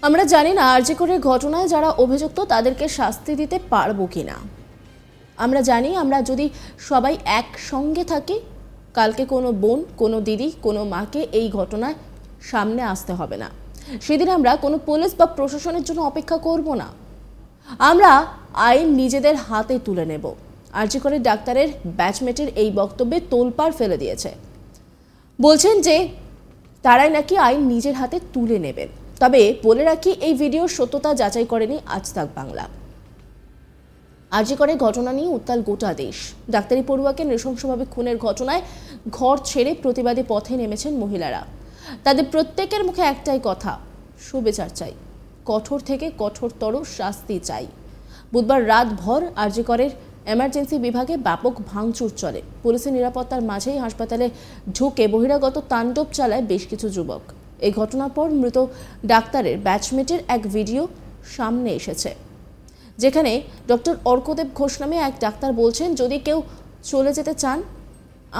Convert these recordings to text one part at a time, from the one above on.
আমরা জানি না আরজি করে ঘটনায় যারা অভিযুক্ত তাদেরকে শাস্তি দিতে পারবো কিনা। আমরা জানি আমরা যদি সবাই একসঙ্গে থাকি, কালকে কোনো বোন, কোনো দিদি, কোনো মাকে এই ঘটনায় সামনে আসতে হবে না। সেদিন আমরা কোনো পুলিশ বা প্রশাসনের জন্য অপেক্ষা করব না। আমরা আইন নিজেদের হাতে তুলে নেব। আরজি করে ডাক্তারের ব্যাচমেটের এই বক্তব্যে তোলপাড় ফেলে দিয়েছে। বলছেন যে তারাই নাকি আইন নিজের হাতে তুলে নেবেন। তবে বলে রাখি, এই ভিডিওর সত্যতা যাচাই করেনি আজ তাক বাংলা। আরজি করে ঘটনা নিয়ে উত্তাল গোটা দেশ। ডাক্তারি পড়ুয়াকে নৃশংসভাবে খুনের ঘটনায় ঘর ছেড়ে প্রতিবাদী পথে নেমেছেন মহিলারা। তাদের প্রত্যেকের মুখে একটাই কথা, সুবিচার চাই, কঠোর থেকে কঠোরতর শাস্তি চাই। বুধবার রাতভর আরজি করের এমার্জেন্সি বিভাগে ব্যাপক ভাঙচুর চলে। পুলিশের নিরাপত্তার মাঝেই হাসপাতালে ঢুকে বহিরাগত তাণ্ডব চালায় বেশ কিছু যুবক। এই ঘটনার পর মৃত ডাক্তারের ব্যাচমেটের এক ভিডিও সামনে এসেছে, যেখানে ডক্টর অর্কদেব ঘোষ নামে এক ডাক্তার বলছেন, যদি কেউ চলে যেতে চান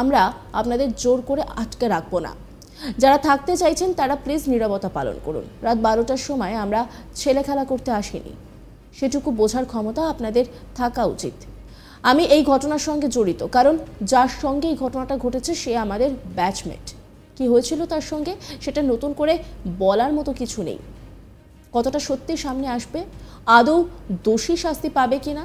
আমরা আপনাদের জোর করে আটকে রাখবো না। যারা থাকতে চাইছেন তারা প্লিজ নীরবতা পালন করুন। রাত 12টার সময় আমরা ছেলে খেলা করতে আসিনি, সেটুকু বোঝার ক্ষমতা আপনাদের থাকা উচিত। আমি এই ঘটনার সঙ্গে জড়িত, কারণ যার সঙ্গে এই ঘটনাটা ঘটেছে সে আমাদের ব্যাচমেট। কি হয়েছিল তার সঙ্গে সেটা নতুন করে বলার মতো কিছু নেই। কতটা সত্যি সামনে আসবে, আদৌ দোষী শাস্তি পাবে কিনা।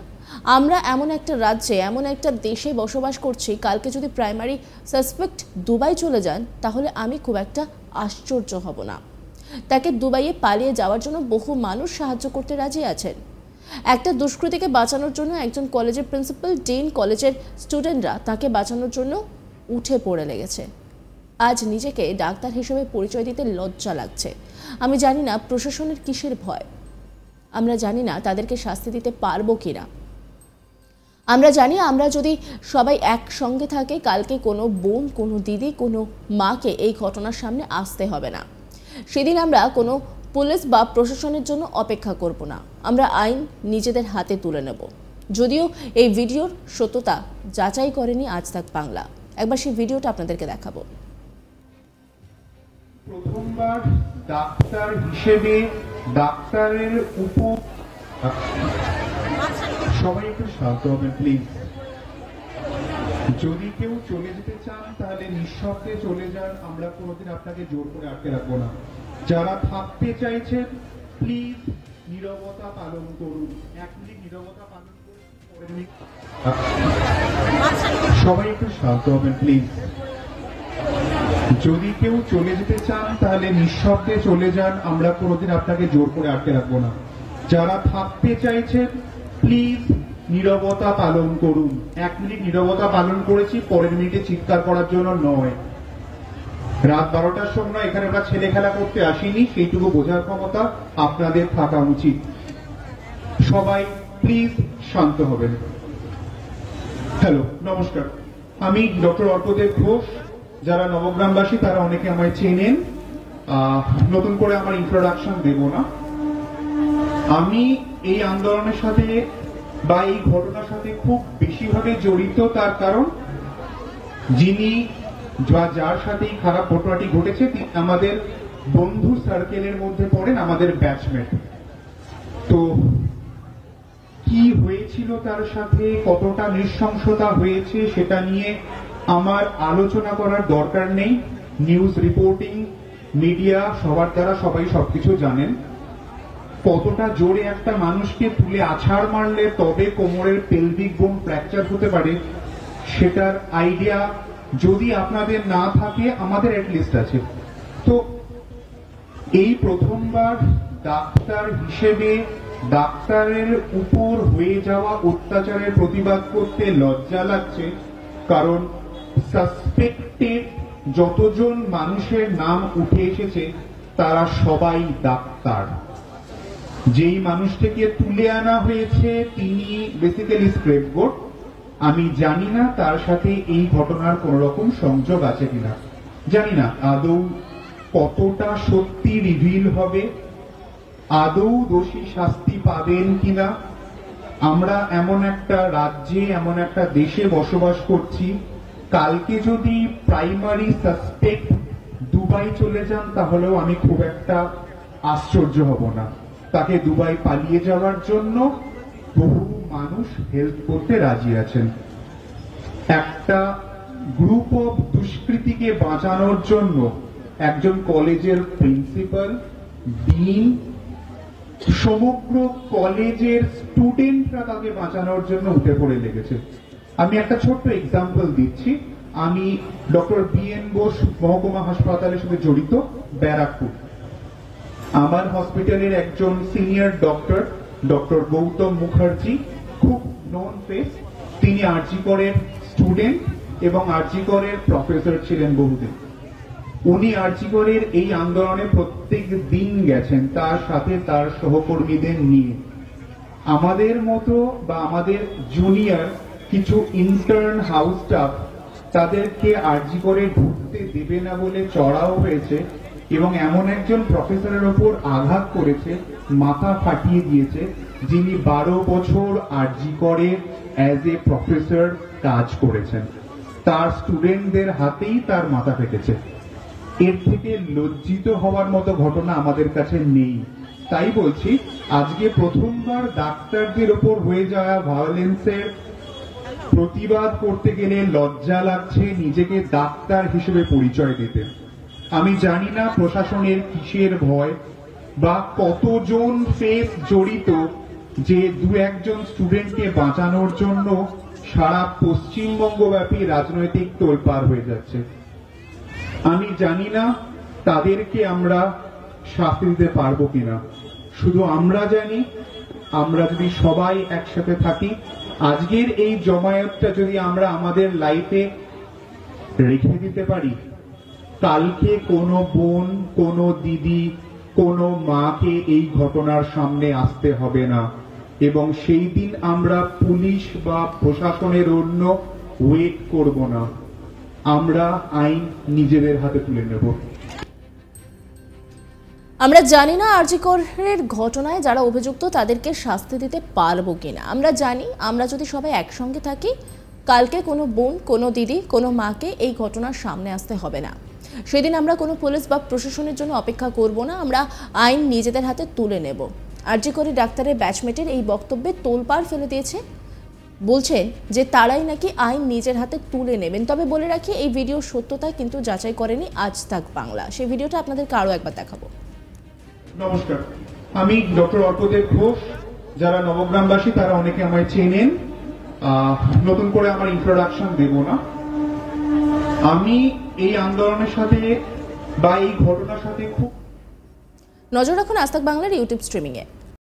আমরা এমন একটা রাজ্যে, এমন একটা দেশে বসবাস করছি, কালকে যদি প্রাইমারি সাসপেক্ট দুবাই চলে যান তাহলে আমি খুব একটা আশ্চর্য হব না। তাকে দুবাইয়ে পালিয়ে যাওয়ার জন্য বহু মানুষ সাহায্য করতে রাজি আছেন। একটা দুষ্কৃতীকে বাঁচানোর জন্য একজন কলেজের প্রিন্সিপাল, ডিন, কলেজের স্টুডেন্টরা তাকে বাঁচানোর জন্য উঠে পড়ে লেগেছে। আজ নিজেকে ডাক্তার হিসেবে পরিচয় দিতে লজ্জা লাগছে। আমি জানি না প্রশাসনের কিসের ভয়, আমরা জানি না তাদেরকে শাস্তি দিতে পারবো কিনা। আমরা জানি আমরা যদি সবাই একসঙ্গে থাকে, কালকে কোনো বোন, কোনো দিদি, কোনো মাকে এই ঘটনার সামনে আসতে হবে না। সেদিন আমরা কোনো পুলিশ বা প্রশাসনের জন্য অপেক্ষা করব না। আমরা আইন নিজেদের হাতে তুলে নেব। যদিও এই ভিডিওর সত্যতা যাচাই করেনি আজ তাক বাংলা। একবার সেই ভিডিওটা আপনাদেরকে দেখাবো। প্রথমবার ডাক্তার হিসেবে ডাক্তারের উপর সবাই একটু শান্ত হবেন প্লিজ। যদি কেউ চলে যেতে চান তাহলে নিঃশব্দে চলে যান, আমরা কোনোদিন আপনাকে জোর করে আটকে রাখবো না। যারা থাকতে চাইছেন প্লিজ নীরবতা পালন করুন। 1 মিনিট নীরবতা পালন করুন। সবাই একটু শান্ত হবেন প্লিজ। যদি কেউ চলে যেতে চান তাহলে নিঃশব্দে চলে যান, আমরা কোনোদিন আপনাকে জোর করে আটকে রাখবো না। যারা থাকতে চাইছেন প্লিজ নীরবতা পালন করুন। 1 মিনিট নীরবতা পালন করেছি, পরের মিনিটে চিৎকার করার জন্য নয়। রাত 12টার সময় এখানে আমরা ছেলে খেলা করতে আসিনি, সেইটুকু বোঝার ক্ষমতা আপনাদের থাকা উচিত। সবাই প্লিজ শান্ত হবেন। হ্যালো, নমস্কার, আমি ডক্টর অর্কদেব ঘোষ। যারা নবগ্রামবাসী তারা অনেকে আমায় চেনেন, নতুন করে আমার ইন্ট্রোডাকশন দেব না। আমি এই আন্দোলনের সাথে বা এই ঘটনার সাথে খুব বেশিভাবে জড়িত, তার কারণ যিনি যার সাথে এই খারাপ ঘটনাটি ঘটেছে তিনি আমাদের বন্ধু সার্কেলের মধ্যে পড়েন, আমাদের ব্যাচমেট। তো কি হয়েছিল তার সাথে, কতটা নৃশংসতা হয়েছে সেটা নিয়ে আমার আলোচনা করার দরকার নেই। নিউজ রিপোর্টিং, মিডিয়া সবার দ্বারা সবাই সবকিছু জানেন। কতটা জোরে একটা মানুষকে তুলে আছাড় মারলে তবে কোমরের পেলভিক বোন ফ্র্যাকচার হতে পারে সেটার আইডিয়া যদি আপনাদের না থাকে, আমাদের অ্যাটলিস্ট আছে। তো এই প্রথমবার ডাক্তার হিসেবে ডাক্তারের উপর হয়ে যাওয়া অত্যাচারের প্রতিবাদ করতে লজ্জা লাগছে, কারণ সাসপেক্টেড যতজন মানুষের নাম উঠে এসেছে তারা সবাই ডাক্তার। যেই মানুষটাকে তুলে আনা হয়েছে তিনি বেসিক্যালি স্ক্রেপগোট। আমি জানি না তার সাথে এই ঘটনার কোন রকম সংযোগ আছে কিনা, জানি না আদৌ কতটা সত্যি রিভিল হবে, আদৌ দোষী শাস্তি পাবেন কিনা। আমরা এমন একটা রাজ্যে, এমন একটা দেশে বসবাস করছি, কালকে যদি প্রাইমারি সাসপেক্ট দুবাই চলে যান তাহলেও আমি খুব একটা আশ্চর্য হব না। তাকে দুবাই পালিয়ে যাওয়ার জন্য বহু মানুষ হেল্প করতে রাজি আছেন। একটা গ্রুপ অফ দুষ্কৃতীকে বাঁচানোর জন্য একজন কলেজের প্রিন্সিপাল, ডিন, সমগ্র কলেজের স্টুডেন্টরা তাকে বাঁচানোর জন্য উঠে পড়ে লেগেছে। আমি একটা ছোট্ট এক্সাম্পল দিচ্ছি। আমি ডক্টর BN বোস মহকুমা হাসপাতালের সাথে জড়িত, ব্যারাকপুর। আমার হসপিটালের একজন senior doctor, doctor Gautam Mukherjee, খুব নোন ফেস। তিনি আরজি করের স্টুডেন্ট এবং আরজি করের প্রফেসর ছিলেন বহুদিন। উনি আরজি করের এই আন্দোলনে প্রত্যেক দিন গেছেন, তার সাথে তার সহকর্মীদের নিয়ে। আমাদের মতো বা আমাদের জুনিয়র কিছু ইন্টার্ন হাউস স্টাফ তাদেরকে আরজি করে ঢুকতে দেবে না বলে চড়াও হয়েছে এবং এমন একজন প্রফেসরের ওপর আঘাত করেছে, মাথা ফাটিয়ে দিয়েছে, যিনি 12 বছর আরজি করে অ্যাজ এ প্রফেসর কাজ করেছেন। তার স্টুডেন্টদের হাতেই তার মাথা ফেটেছে। এর থেকে লজ্জিত হওয়ার মতো ঘটনা আমাদের কাছে নেই। তাই বলছি, আজকে প্রথমবার ডাক্তারদের ওপর হয়ে যাওয়া ভায়োলেন্সের প্রতিবাদ করতে গেলে লজ্জা লাগছে নিজেকে ডাক্তার হিসেবে পরিচয় দিতে। আমি জানি না প্রশাসনের কিসের ভয় বা কতজন ফেস জড়িত যে দু একজন স্টুডেন্টকে বাঁচানোর জন্য সারা পশ্চিমবঙ্গব্যাপী রাজনৈতিক তোলপাড় হয়ে যাচ্ছে। আমি জানি না তাদেরকে আমরা শাস্তি দিতে পারবো কিনা। শুধু আমরা জানি, আমরা যদি সবাই একসাথে থাকি, আজকের এই জমায়েতটা যদি আমরা আমাদের লাইফে রেখে দিতে পারি, কালকে কোনো বোন, কোনো দিদি, কোনো মাকে এই ঘটনার সামনে আসতে হবে না এবং সেই দিন আমরা পুলিশ বা প্রশাসনের অন্য ওয়েট করব না। আমরা আইন নিজেদের হাতে তুলে নেব। আমরা জানি না আরজি করের ঘটনায় যারা অভিযুক্ত তাদেরকে শাস্তি দিতে পারবো কিনা। আমরা জানি আমরা যদি সবাই একসঙ্গে থাকি, কালকে কোনো বোন, কোনো দিদি, কোনো মাকে এই ঘটনার সামনে আসতে হবে না। সেদিন আমরা কোনো পুলিশ বা প্রশাসনের জন্য অপেক্ষা করব না, আমরা আইন নিজেদের হাতে তুলে নেব। আরজি করে ডাক্তারের ব্যাচমেটের এই বক্তব্যে তোলপাড় ফেলে দিয়েছে। বলছেন যে তারাই নাকি আইন নিজের হাতে তুলে নেবেন। তবে বলে রাখি, এই ভিডিওর সত্যতা কিন্তু যাচাই করেনি আজ তাক বাংলা। সেই ভিডিওটা আপনাদেরকে আরও একবার দেখাবো। নমস্কার, আমি ডক্টর অর্কদেব ঘোষ। যারা নবগ্রামবাসী তারা অনেকে আমায় চেনেন, নতুন করে আমার ইন্ট্রোডাকশন দেব না। আমি এই আন্দোলনের সাথে বা এই ঘটনার সাথে খুব নজর রাখুন আজ তাক বাংলার ইউটিউব স্ট্রিমিংয়ে।